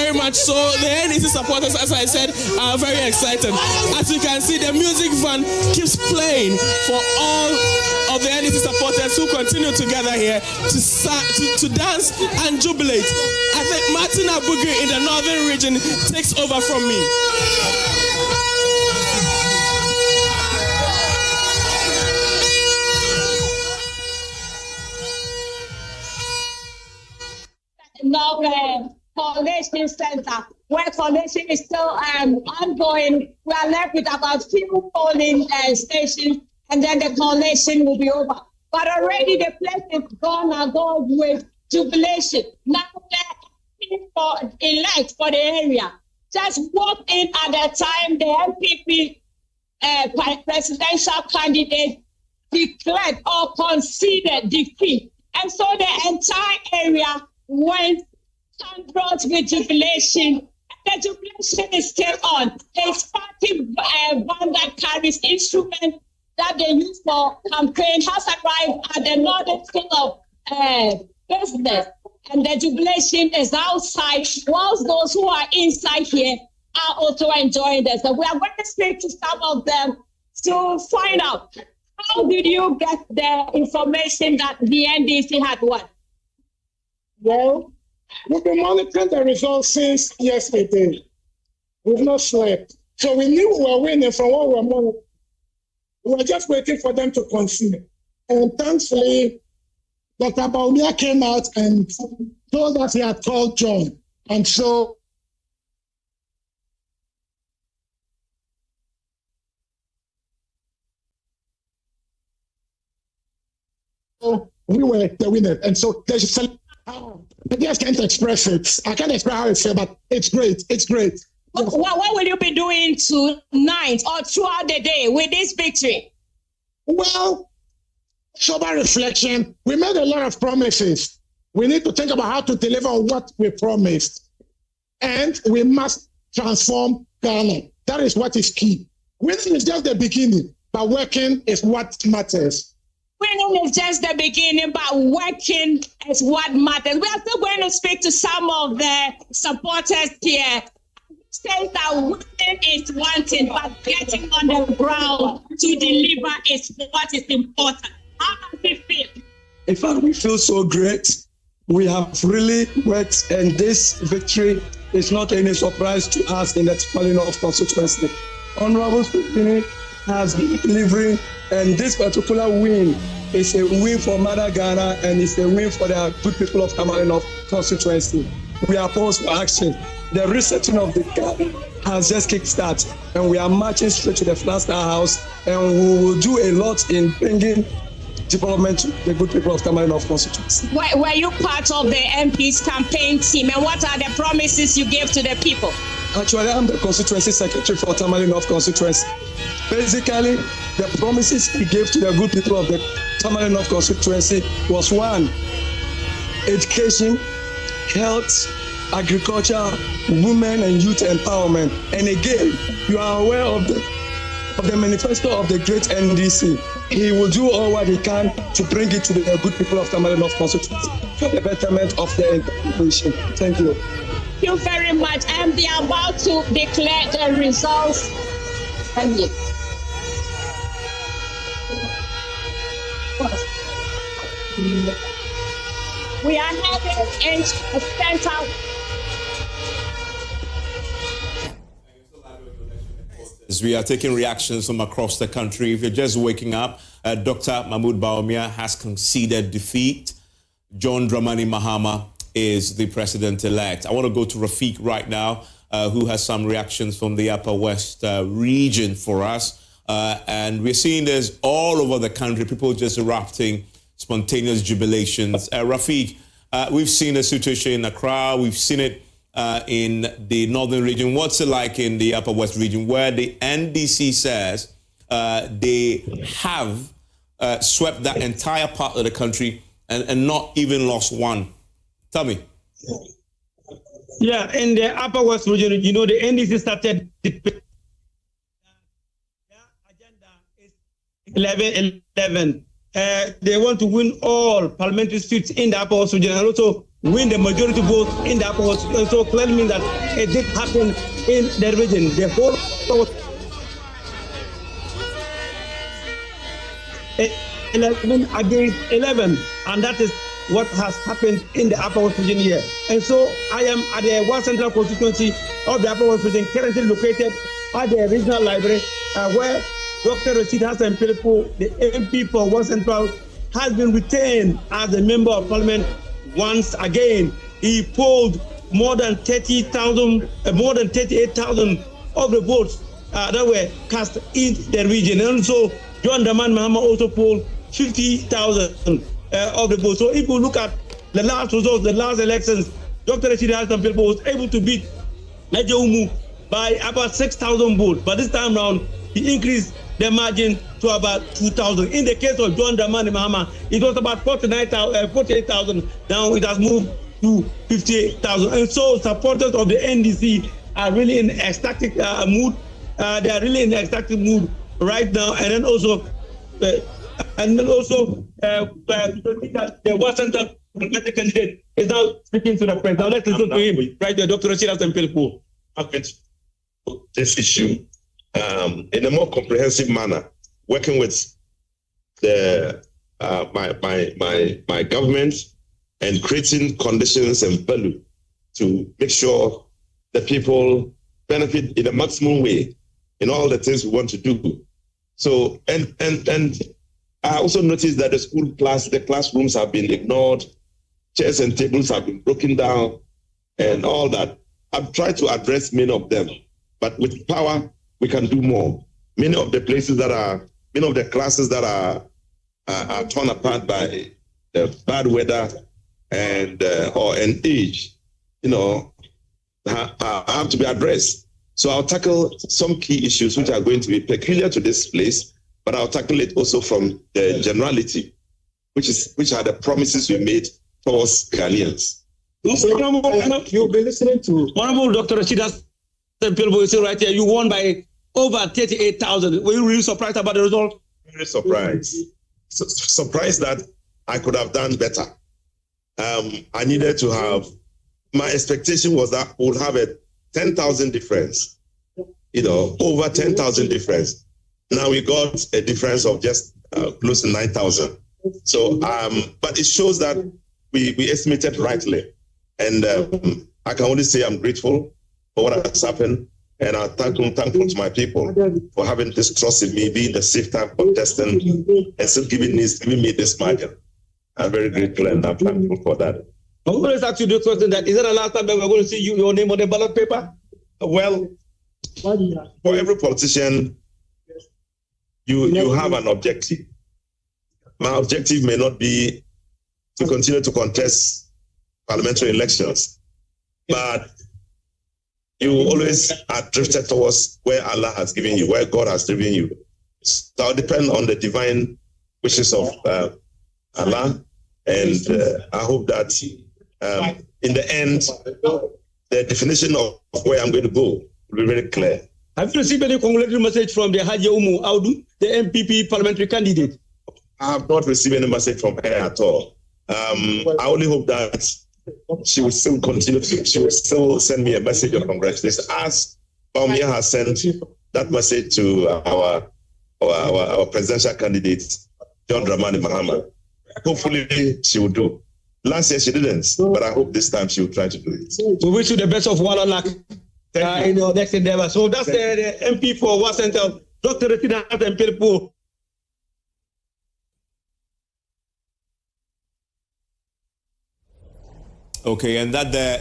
very much. So the NDC supporters, as I said, are very excited. As you can see, the music van keeps playing for all of the NDC supporters who continue to gather here to dance and jubilate. I think Martin Abugi in the northern region takes over from me. Now, Coalition Center, where coalition is still ongoing. We are left with about few polling stations, and then the coalition will be over. But already the place is gonna go with jubilation. Now they're for elect for the area. Just walk in at the time the MPP presidential candidate declared or conceded defeat, and so the entire area went brought with jubilation. The jubilation is still on. It's party band that carries instruments that they use for campaign has arrived at the northern field of business, and the jubilation is outside, whilst those who are inside here are also enjoying this. So we are going to speak to some of them to find out, how did you get the information that the NDC had won? Well, we've been monitoring the results since yesterday. We've not slept. So we knew we were winning from what we were monitoring. We were just waiting for them to concede. And thankfully, Dr. Baumia came out and told us he had called John. And so we were the winners. And so they should celebrate. I just can't express it. I can't express how it feels, but it's great. It's great. Yes. What will you be doing tonight or throughout the day with this victory? Well, sober reflection. We made a lot of promises. We need to think about how to deliver on what we promised. And we must transform Ghana. That is what is key. Winning is just the beginning, but working is what matters. Winning is just the beginning, but working is what matters. We are still going to speak to some of the supporters here. Say that winning is one thing, but getting on the ground to deliver is what is important. How does it feel? In fact, we feel so great. We have really worked, and this victory is not any surprise to us in the Tamale North constituency. Honorable Speaker has been delivering, and this particular win is a win for Mother Ghana, and it's a win for the good people of Tamale North constituency. We are poised for action. The resetting of the Ghana has just kick-started, and we are marching straight to the Flaster House, and we will do a lot in bringing development to the good people of Tamale North constituency. Were you part of the MP's campaign team, and what are the promises you gave to the people? Actually, I'm the constituency secretary for Tamale North constituency. Basically, the promises he gave to the good people of the Tamale North constituency was one, education, health, agriculture, women and youth empowerment. And again, you are aware of the manifesto of the great NDC. He will do all what he can to bring it to the good people of Tamale North constituency for the betterment of the nation. Thank you. Thank you very much. And they are about to declare the results. Thank you. We are having a center. As we are taking reactions from across the country. If you're just waking up, Dr. Mahmoud Bawumia has conceded defeat. John Dramani Mahama is the president-elect. I want to go to Rafiq right now, who has some reactions from the Upper West region for us. And we're seeing this all over the country, people just erupting, spontaneous jubilations. Rafiq, we've seen the situation in Accra, we've seen it in the northern region. What's it like in the Upper West region, where the NDC says they have swept that entire part of the country and not even lost one? Tell me. Yeah, in the Upper West region, you know, the NDC started their agenda is 11-11. They want to win all parliamentary seats in the Upper West region and also win the majority vote in the upper house. And so clearly means that it did happen in the region. The whole 11 against 11, and that is what has happened in the Upper West region here. And so I am at the West Central constituency of the Upper West region, currently located at the regional library, where Dr. Rashid Pelpuo, the MP for West Central, has been retained as a member of parliament once again. He polled more than 38,000 of the votes that were cast in the region. And so John Dramani Mahama also polled 50,000 of the votes. So if you look at the last results, the last elections, Dr. Rashid Pelpuo was able to beat Umu by about 6,000 votes. But this time around, he increased the margin to about 2,000. In the case of John Dramani Mahama, it was about 48,000. Now it has moved to 58,000. And so supporters of the NDC are really in ecstatic mood. They are really in ecstatic mood right now. And then also, the West Central candidate is now speaking to the press. Now let's listen to him. Right there, Dr. Rashid Pelpuo. This issue in a more comprehensive manner, working with the my government and creating conditions and value to make sure that people benefit in a maximum way in all the things we want to do. So and I also noticed that the classrooms have been ignored, chairs and tables have been broken down, and all that. I've tried to address many of them, but with power we can do more. Many of the classes that are torn apart by the bad weather and or an age, have to be addressed. So I'll tackle some key issues which are going to be peculiar to this place, but I'll tackle it also from the generality, which are the promises we made towards Ghanaians. You'll be listening to Honorable Dr. Rashid Pelpuo is right here. You won by over 38,000. Were you really surprised about the result? Very surprised. Surprised that I could have done better. I needed to have, my expectation was that we would have a 10,000 difference, over 10,000 difference. Now we got a difference of just close to 9,000. So, but it shows that we estimated rightly. And I can only say I'm grateful for what has happened. And I'm thankful to my people for having this trust in me, being the safe time contestant, and still giving me this margin. I'm very grateful and I'm thankful for that. I'm going to ask you this question: that is that the last time that we're going to see your name on the ballot paper? Well, for every politician, you have an objective. My objective may not be to continue to contest parliamentary elections, but you always are drifted towards where Allah has given you, where God has given you. So I'll depend on the divine wishes of Allah, and I hope that in the end, the definition of where I'm going to go will be very clear. Have you received any congratulatory message from the Haji Umu Audu, the MPP parliamentary candidate? I have not received any message from her at all. I only hope that she will still continue. She will still send me a message of congratulations, as Baumia has sent that message to our presidential candidate, John Dramani Mahama. Hopefully, she will do. Last year she didn't, but I hope this time she will try to do it. We wish you the best of luck in your next endeavor. So that's the MP for West Central, Dr. Rashid Pelpuo. Okay, and that there.